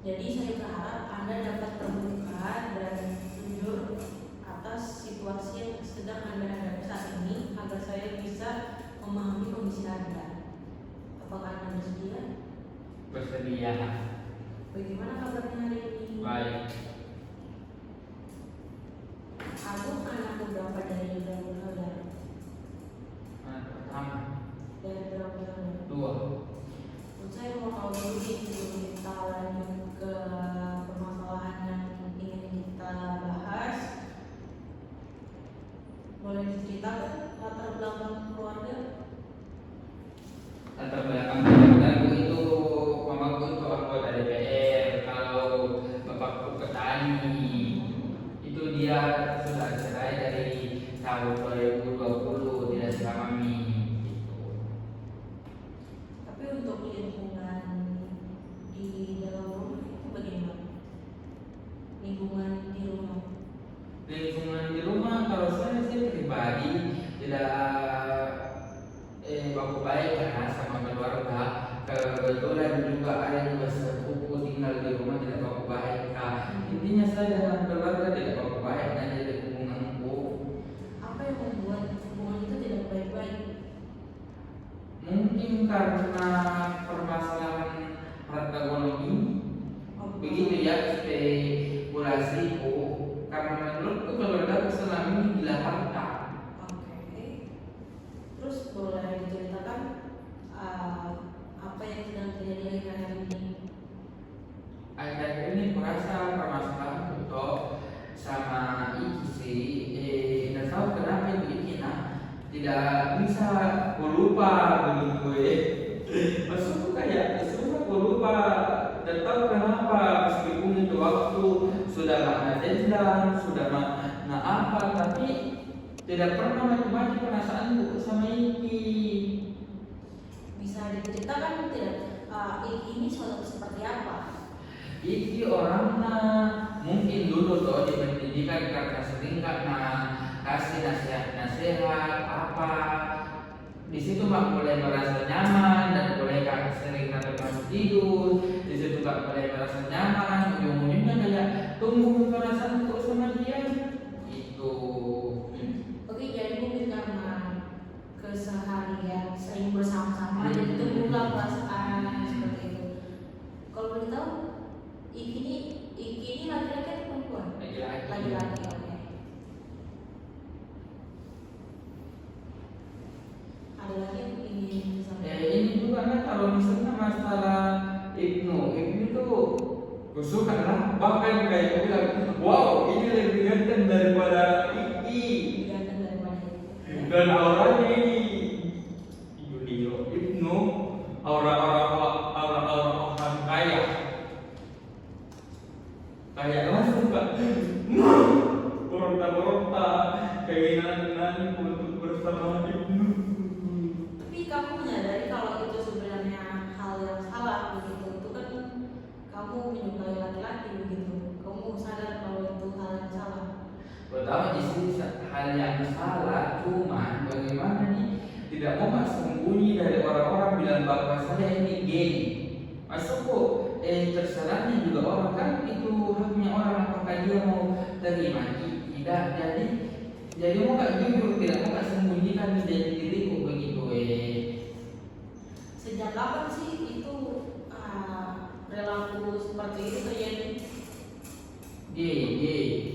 Jadi saya berharap Anda dapat terbuka dan jujur atas situasi yang sedang Anda hadapi saat ini agar saya bisa memahami kondisi Anda. Apakah Anda bersedia? Bersedia. Bagaimana kabarnya hari ini? Baik. Aku anak beberapa dari berapa saudara? Anak pertama. Dari berapa saudara? 2. Saya mau tahu dulu nih sebelum kita lanjut ke permasalahan yang ingin kita bahas. Boleh diceritakan latar belakang keluarga? Latar belakang keluargaku itu, mamaku itu anggota DPR. Kalau bapakku petani. Itu dia sudah cerai dari tahun 2020, tidak selama gitu. Tapi untuk lingkungan di dalam rumah itu bagaimana? Lingkungan di rumah. Lingkungan di rumah kalau saya sih pribadi tidak baku baik karena sama keluarga. Kebetulan juga ada juga sepupu tinggal di rumah tidak baku baik. Intinya saya dengan keluarga tidak baku baik dan jadi hubunganku. Apa yang membuat hubungan itu tidak baik-baik? Mungkin karena permasalahan harta gono ini. Begitu ya spekulasiku. Karena menurutku keluarga selama ini gila harta. Oke. Terus boleh diceritakan apa yang sedang terjadi akhir-akhir ini? Akhir-akhir ini merasa permasalahan untuk sama Iki sih. Tidak tahu kenapa itu Iki tidak bisa lupa begitu maksudku kayak susah lupa. Tidak tahu kenapa meskipun itu waktu sudah makna dendam, sudah makna apa, tapi tidak pernah mati-mati perasaanku sama Iki. Bisa diceritakan tidak? Ini seperti apa? Iki orangnya mungkin dulu tuh di pendidikan karena sering karena kasih nasihat apa di situ mak mulai merasa nyaman dan mulai sering masuk tidur di situ mak mulai merasa nyaman ujung-ujungnya kayak tumbuh perasaan kok sama dia itu. Oke, jadi mungkin karena keseharian sering bersama-sama jadi tumbuhlah perasaan seperti itu. Kalau boleh tahu, Iki ini laki-laki atau perempuan? Laki-laki. Oke. Ada lagi yang ingin disampaikan? Ini juga kan kalau misalnya masalah Ibnu tuh kusuka lah bahkan kayak bilang wow ini lebih ganteng daripada Iki Ganteng daripada itu. dan auranya ini Ibnu aura orang kaya kayak langsung Pak berontak keinginan untuk bersama Ibnu. Tapi kamu menyadari kalau itu sebenarnya hal yang salah begitu? Itu kan kamu menyukai laki-laki begitu. Kamu sadar kalau itu hal yang salah. Pertama di sini hal yang salah, cuma bagaimana nih tidak mau sembunyi dari orang-orang bilang bahwa saya ini gay. Masukku terserahnya juga orang kan itu haknya orang apakah dia mau terima tidak. Jadi mau gak jujur tidak mau sembunyikan menjadi diriku begitu Sejak kapan sih itu perilaku seperti itu terjadi? Gay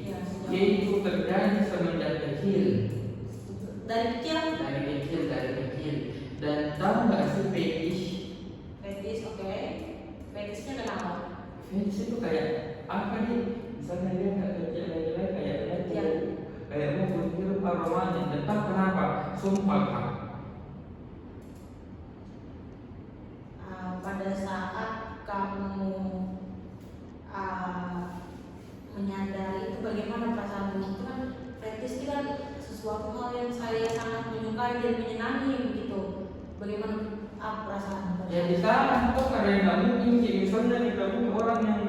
Ya, sejak itu terjadi semenjak kecil. dari kecil. Dari kecil dan tahu nggak sih fetish? Fetis, oke. Fetisnya kenapa? Fetish itu kayak apa nih? Misalnya dia nggak kecil kayak mau berhirup aromanya dan tahu kenapa? Sumpah Kak. Pada saat kamu menyadari itu bagaimana perasaanmu? Itu kan fetis itu kan sesuatu hal yang saya sangat menyukai dan menyenangi begitu. Bagaimana perasaan? Ya di sana kok karena nggak mungkin sih misalnya nih kamu orang yang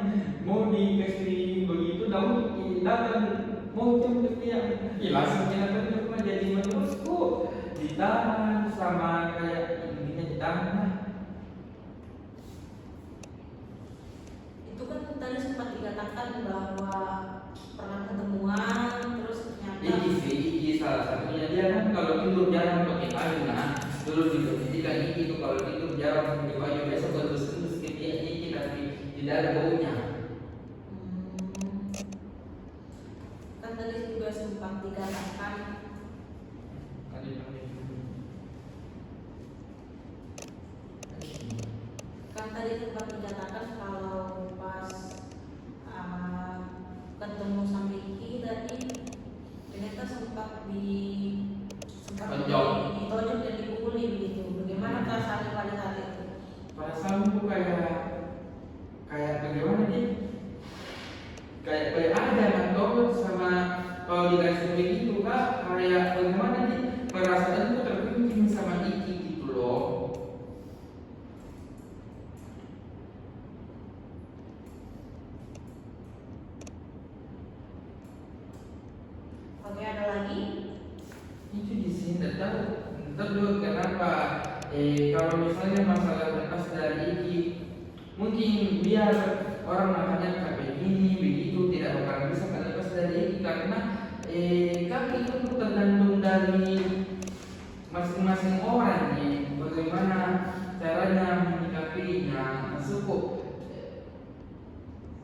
mau dikasih begitu daun datang mau jemput dia langsung kita cuma jadi menurutku ditahan sama kayak intinya ditahan. Itu kan tadi sempat dikatakan bahwa pernah ketemuan terus ternyata Iki sih, iki salah satunya dia kan kalau tidur jarang pakai baju nah. Dulu juga pendidikan iki itu kalau tidur jarang pakai baju besok terus ke dia iki tapi tidak ada baunya. hmm, kan tadi juga sempat dikatakan kalau pas ketemu sama Iki tadi ternyata sempat Tonjok. ditonjok dan dipukuli begitu. Bagaimana perasaan pada saat itu? Perasaanku kayak bagaimana nih? Kayak ada mantul sama kalau dikasih begitu kak kayak bagaimana nih? Perasaanku terpimpin sama Iki gitu loh. Oke, ada lagi? Itu di sini tidak tahu kenapa kalau misalnya masalah lepas dari Iki mungkin biar orang makanya kayak begini begitu tidak bakal bisa lepas dari Iki karena kan itu tergantung dari masing-masing orang nih bagaimana caranya menyikapinya maksudku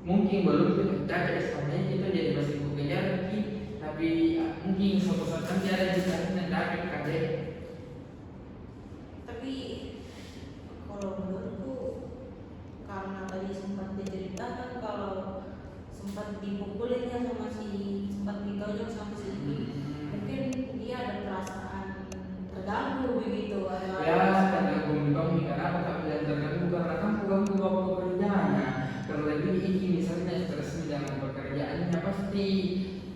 mungkin belum kita sebenarnya kita jadi masih bekerja tapi mungin suatu saat nanti ada di sana nanti kadek. Tapi kalau menurutku karena tadi sempat diceritakan kalau sempat dipukulinnya sama sempat ditonjok sama si Iki, mungkin dia ada perasaan terganggu begitu. Ya terganggu dong karena aku tak bilang terganggu karena kan ganggu waktu pekerjaannya terlebih Iki misalnya stres dengan pekerjaannya pasti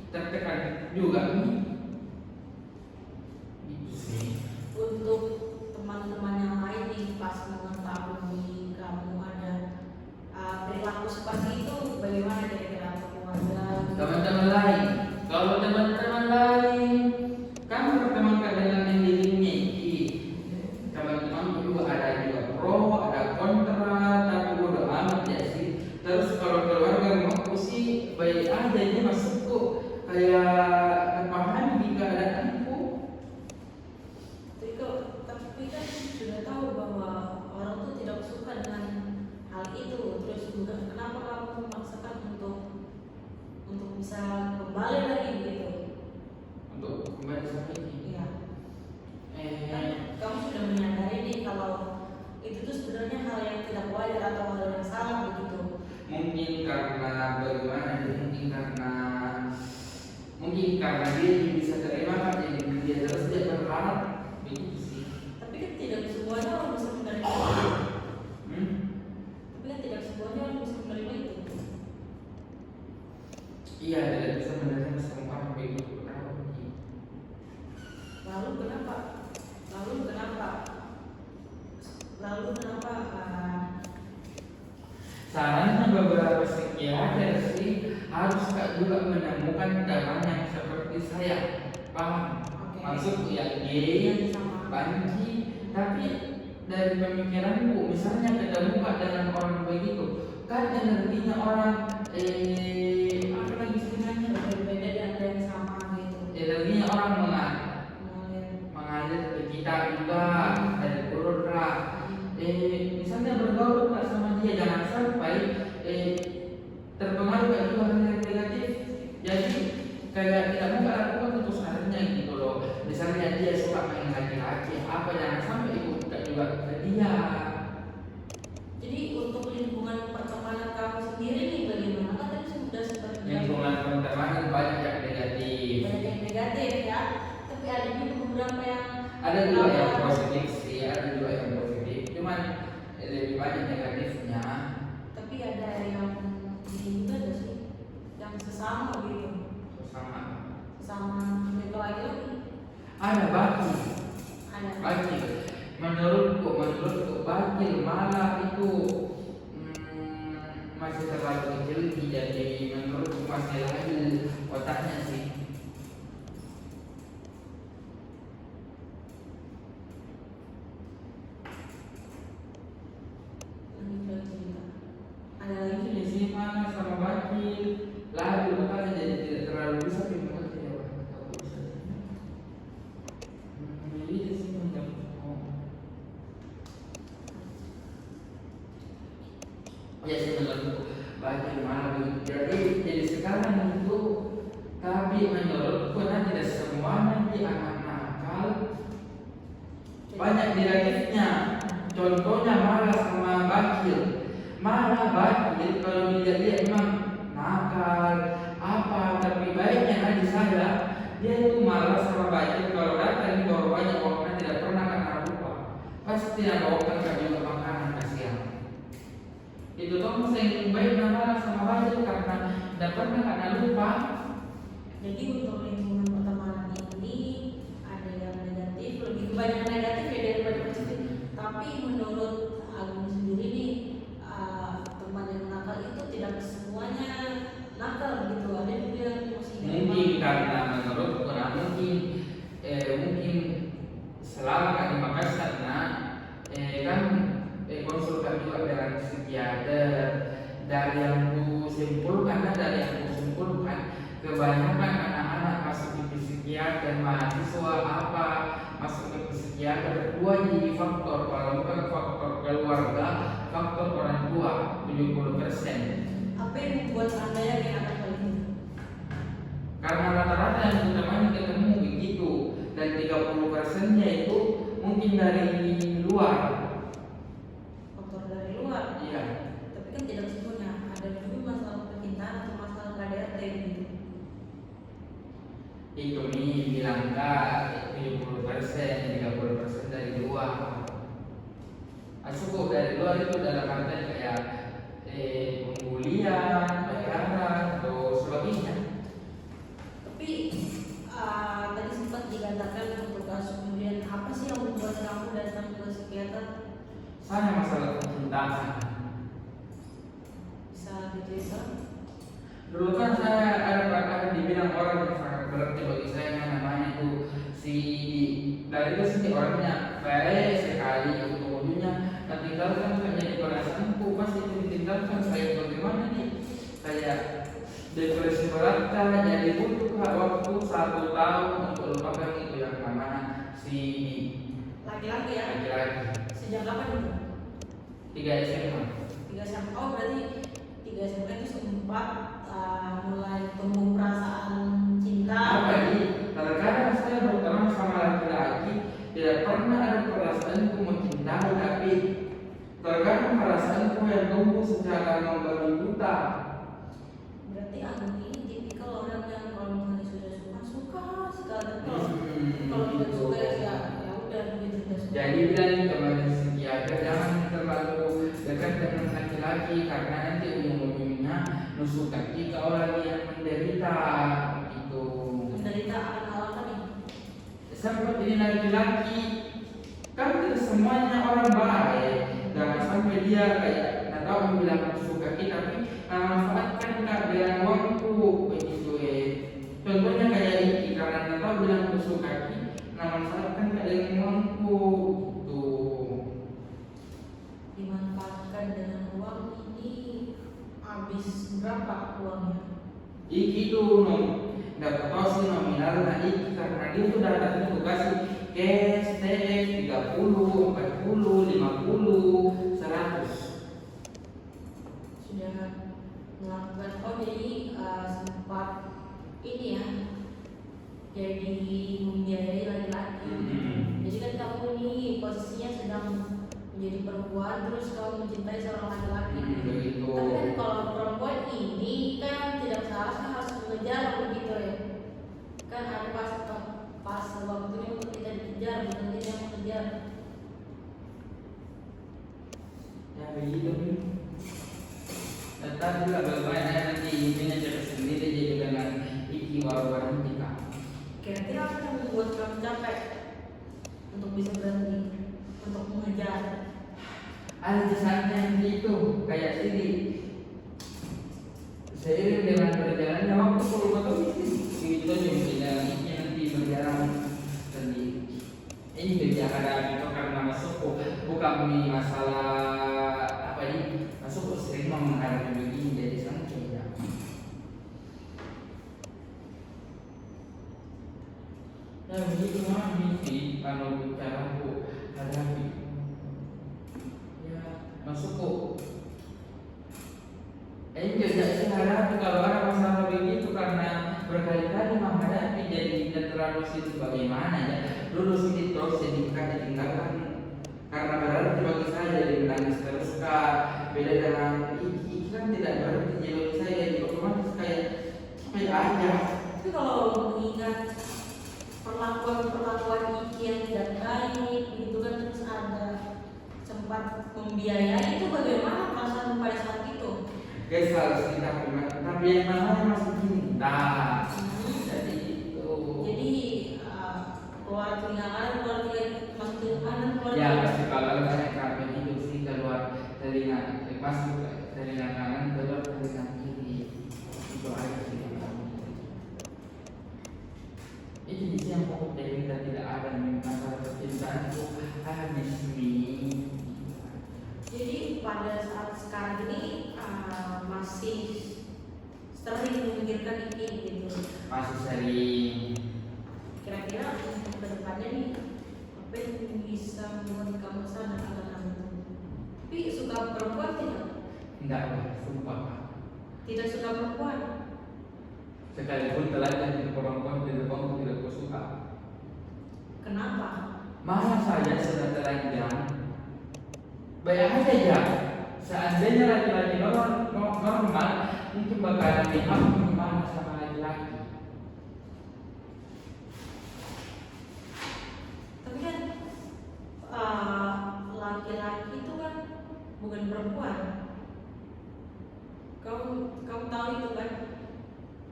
tertekan juga nih. Itu sih. Untuk teman-teman yang lain nih pas mengetahui kamu ada perilaku seperti itu, bagaimana kira-kira keluarga? Teman-teman lain, kalau teman-teman lain kan berteman dengan yang dirinya teman-teman juga ada juga pro, ada kontra, tapi bodo amat ya sih. Terus kalau keluarga mau sih baik aja ini masukku kayak paham di keadaanku. Tapi kan sudah tahu bahwa orang tuh tidak suka dengan hal itu. Terus juga kenapa kamu memaksakan untuk bisa kembali lagi gitu? Untuk kembali sama ini. Iya. Kan kamu sudah menyadari nih kalau itu tuh sebenarnya hal yang tidak wajar atau hal yang salah begitu. Mungkin karena bagaimana? Mungkin karena dia bisa terima kan jadi dia terus dia berharap begitu sih. Tapi kan tidak semuanya orang bisa menerima itu. Hmm? Tapi kan tidak semuanya orang bisa menerima itu. Iya tidak bisa menerima semua orang begitu. Lalu kenapa? Sarannya beberapa psikiater sih harus kak juga menemukan teman yang seperti saya, paham? Oke. Maksudku yang gay, banci, tapi dari pemikiranku misalnya ketemu kak dengan orang begitu, kan energinya orang apa lagi sebenarnya berbeda dan ada yang sama gitu. energinya orang mengalir ke kita juga dari turun lah. Misalnya bergaul tak sama dia jangan sampai terpengaruh ke hal yang negatif. Jadi kayak tidak mau lakukan untuk seharusnya gitu loh. Misalnya dia suka main laki-laki, apa jangan sampai ikut juga ke dia. Jadi untuk lingkungan pertemanan kamu sendiri nih bagaimana? Kan tadi sudah seperti Lingkungan pertemanan banyak yang negatif. banyak yang negatif ya. Tapi ada juga beberapa yang Ada juga yang positif sih, ada juga yang positif. Cuman lebih banyak negatifnya. tapi ada yang ini juga ada sih yang sesama gitu. Sesama itu lagi Ada baki. ada. Baki. Menurutku baki malah itu masih terlalu kecil jadi menurutku masih lagi otaknya sih. Ada lagi Di sini mana sama Tapi menurutku tidak semuanya di anak nakal banyak negatifnya. Contohnya malah sama bakil. Malah bakil kalau dilihat memang nakal apa, tapi baiknya di saya dia itu malah sama bakil kalau datang di bawa banyak uangnya tidak pernah kena lupa. Pasti ada bawakan kami untuk makanan kasihan. Itu toh yang baik malah sama bakil karena tidak pernah kena lupa. Jadi untuk lingkungan pertemanan ini ada yang negatif, lebih banyak negatif ya daripada positif. Tapi menurut Agung sendiri nih, teman yang nakal itu tidak semuanya nakal begitu. Ada juga yang positif. Mungkin karena menurutku mungkin selama kan di Makassar kan konsultan juga dengan psikiater. Dari yang kusimpulkan kebanyakan anak-anak masuk di psikiater, mahasiswa apa masuk ke psikiater, kedua jadi faktor, kalau bukan faktor keluarga, faktor orang tua 70%. Apa yang membuat anda yakin akan hal ini? Karena rata-rata yang utamanya ketemu begitu, dan 30%-nya itu mungkin dari luar. Faktor dari luar. Iya. Tapi kan tidak semuanya. Ada juga masalah percintaan atau masalah KDRT gitu. Itu nih bilang kak 70%, 30% dari luar. Cukup dari luar itu dalam artian kayak pembulian, pacaran, atau sebagainya. Tapi tadi sempat dikatakan untuk kasus kemudian apa sih yang membuat kamu datang ke psikiater? Saya masalah percintaan. Bisa gitu. Dulu kan saya ada dibilang orang yang sangat berarti bagi saya, namanya itu si dari itu sih orangnya baik sekali, ujung-ujungnya tinggalkan menjadi perasaanku, pas itu ditinggalkan saya bagaimana nih, kayak depresi berat, jadi butuh waktu 1 tahun untuk lupakan itu yang namanya si Laki-laki ya? laki-laki. Sejak kapan itu? 3 SMA. 3 SMA. Oh berarti 3 SMA itu sempat mulai tumbuh perasaan cinta. Apa ini? Terkadang saya berteman sama laki-laki tidak pernah ada perasaanku mencintai, tapi terkadang perasaanku yang tumbuh secara membabi buta. Berarti Agung ini tipikal orang yang kalau misalnya sudah suka sekali. Kalau tidak suka ya udah begitu tidak suka. Jadi bilang kemarin psikiater jangan terlalu dekat dengan laki-laki karena nanti ujung-ujungnya nusuk kaki ke orang yang menderita itu. Menderita akan hal apa nih? Sampai ini laki-laki kan tidak semuanya orang baik, jangan sampai dia kayak nggak tahu bilang nusuk kaki tapi manfaatkan keadaan waktu begitu Contohnya kayak ini karena nggak tahu bilang nusuk kaki, manfaatkan keadaan waktu tuh. Dimanfaatkan dengan uang ini habis berapa uangnya? Iki tuh dapat tahu sih nominalnya iki karena dia tuh datangnya tuh kasih cash, TX 30, 40, 50, 100. Sudah melakukan jadi sempat ini ya, jadi membiayai laki-laki. Jadi kan kamu ini posisinya sedang menjadi perempuan, terus kamu mencintai seorang laki-laki. Begitu. Tapi kan kalau perempuan ini kan tidak salah kan harus mengejar begitu ya. Kan ada pas waktunya untuk kita dikejar, bukan kita yang mengejar. Ya begitu nih. Tetap juga bagaimana nanti intinya cepat sendiri jadi dengan iki waru-waru kita. Kira-kira apa yang membuat kamu capek untuk bisa berhenti, untuk mengejar? Ada saatnya gitu kayak ini. Seiring dengan berjalannya waktu betul itu juga nanti berjalan sendiri. Ini berjalan itu karena masuk bukan masalah apa ini, masuk sering menghadapi begini jadi santai ya. Ya begitu mah mimpi kalau bicara aku hadapi. Ya masuk kok. Ini tidak sih hadapi kalau ada masalah begitu karena berkali-kali mah lulus itu bagaimana ya? Lulus itu sedikit ditinggalkan karena berarti bagi saya jadi menangis terus kak. Beda dengan iki kan tidak berarti jadi bagi saya jadi otomatis kayak aja. Tapi kalau mengingat perlakuan Iki yang tidak baik gitu kan, terus ada sempat membiayai, itu bagaimana perasaan pada saat itu? Guys harus kita hormati, tapi yang namanya masih cinta. Jadi itu. Jadi keluar telinga kanan, keluar masuk telinga kanan, keluar Ya pasti kalau saya kami itu sih keluar telinga masuk telinga kanan, keluar telinga kiri. Itu aja sih. Itu yang pokok dari kita tidak ada masalah percintaan itu habis nih. Jadi pada saat sekarang ini masih sering memikirkan ini gitu. Masih sering. Kira-kira untuk kedepannya nih, apa yang bisa membuat kamu sadar akan hal itu? Tapi suka perempuan tidak? Enggak, sumpah. Tidak suka perempuan? Sekalipun telanjang di perempuan tidak suka. Kenapa? Masa saja sudah telanjang? Bayangkan saja, seandainya laki-laki normal mungkin bakalan dihapus gimana sama laki-laki. Tapi kan laki-laki itu kan bukan perempuan. Kamu tahu itu kan?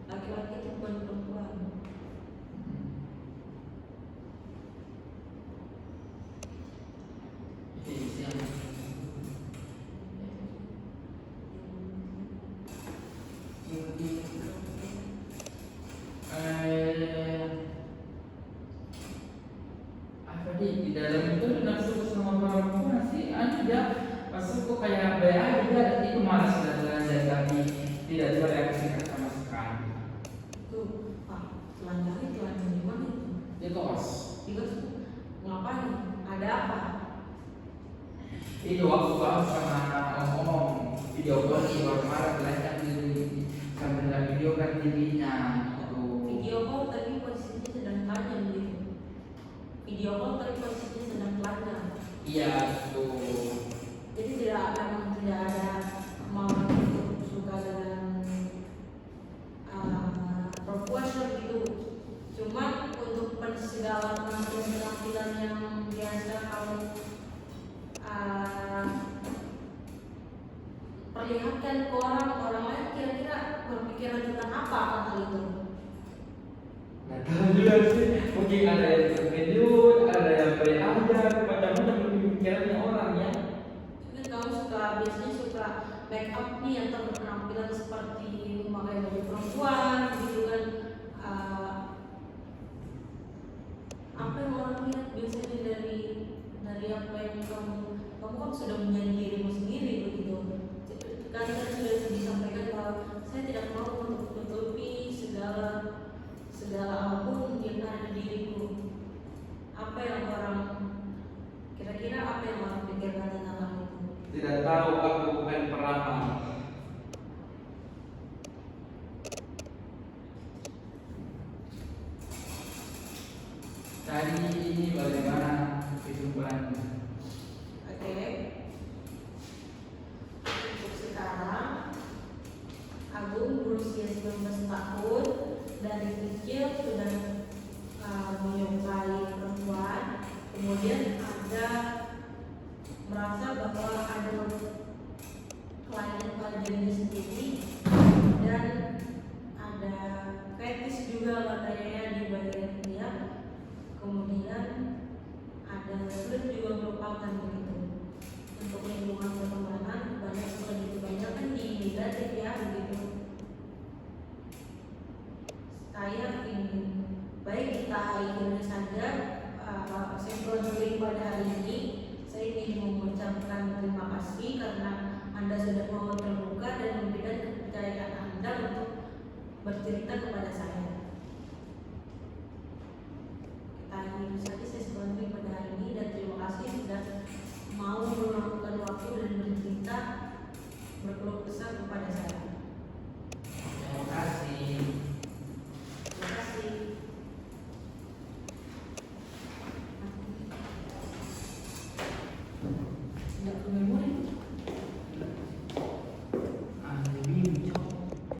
Laki-laki itu bukan perempuan. Apa di dalam itu nafsu sama perempuan sih ada masuk kayak bayar aja itu malas sudah telanjang tapi tidak bereaksi sama sekali. Tuh, telanjang di mana itu? Di kos. Di kos ngapain? Ada apa? Itu waktu bahas sama ngomong video call di marah telanjang diri sambil video kan dirinya itu. Video call tapi posisinya sedang telanjang gitu. Video call tapi posisinya sedang telanjang. Iya itu. Jadi tidak ada kemauan untuk suka dengan perempuan gitu. Cuma untuk segala penampilan yang biasa kamu perlihatkan ke orang lain, kira-kira berpikiran tentang apa akan hal itu? Nggak tahu juga sih, mungkin ada yang terkejut, ada yang berajar, macam-macam pemikirannya orang ya. Mungkin kamu biasanya suka make up nih atau berpenampilan seperti memakai baju perempuan gitu kan. Apa yang orang lihat biasanya dari apa yang kamu kan sudah menjadi dirimu sendiri begitu. Kan sudah disampaikan bahwa saya tidak mau untuk menutupi segala apapun yang ada di diriku. Apa yang orang kira-kira apa yang orang pikirkan tentang hal itu? Tidak tahu, aku bukan peramal. Tadi ini bagaimana kesimpulannya? Oke. Untuk sekarang Agung berusia 19 tahun, dari kecil sudah menyukai perempuan, kemudian ada merasa bahwa ada kelainan pada dirinya sendiri dan ada fetish juga katanya di bagian dia, kemudian ada sulit juga melupakan begitu. Untuk lingkungan pertemanan banyak kan di negatif ya begitu. Saya ingin baik kita akhiri saja kesimpulan pada hari ini. Saya ingin mengucapkan terima kasih karena Anda sudah mau terbuka dan memberikan kepercayaan Anda untuk bercerita kepada saya.